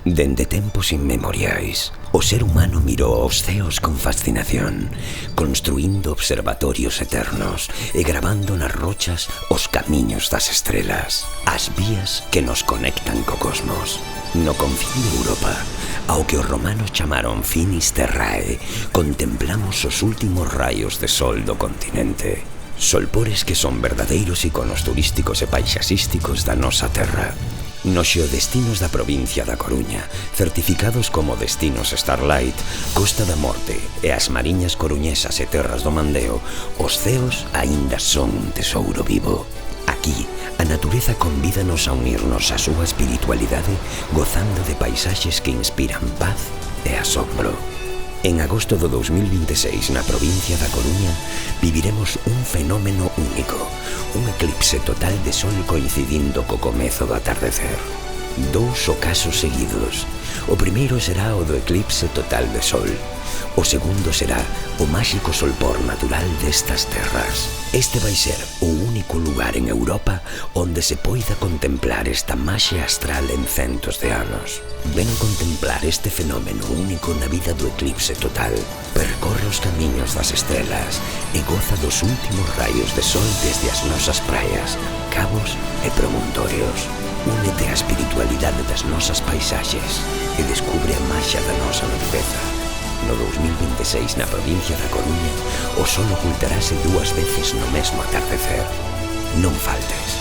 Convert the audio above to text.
Dende tempos inmemoriais, o ser humano mirou os ceos con fascinación, construindo observatorios eternos e gravando nas rochas os camiños das estrelas, as vías que nos conectan co cosmos. No confín de Europa, ao que os romanos chamaron Finis Terrae, contemplamos os últimos raios de sol do continente. Solpores que son verdadeiros iconos turísticos e paisaxísticos da nosa terra. Nos xeodestinos da provincia da Coruña, certificados como destinos Starlight, Costa da Morte e as mariñas coruñesas e terras do Mandeo, os ceos aínda son un tesouro vivo. Aquí, a natureza convídanos a unirnos á súa espiritualidade, gozando de paisaxes que inspiran paz e asombro. En agosto do 2026, na provincia da Coruña, viviremos un fenómeno único, un eclipse total de sol coincidindo co comezo do atardecer. 2 ocasos seguidos. O primeiro será o do eclipse total de sol. O segundo será o máxico solpor natural destas terras. Este vai ser o único lugar en Europa onde se poida contemplar esta maxia astral en centos de anos. Ven contemplar este fenómeno único na vida do eclipse total. Percorre os camiños das estrelas e goza dos últimos raios de sol desde as nosas praias, cabos e promontorios. Únete á espiritualidade das nosas paisaxes e descubre a maxia da nosa natureza. No 2026, na provincia da Coruña, o sol ocultarase 2 veces no mesmo atardecer. Non faltes.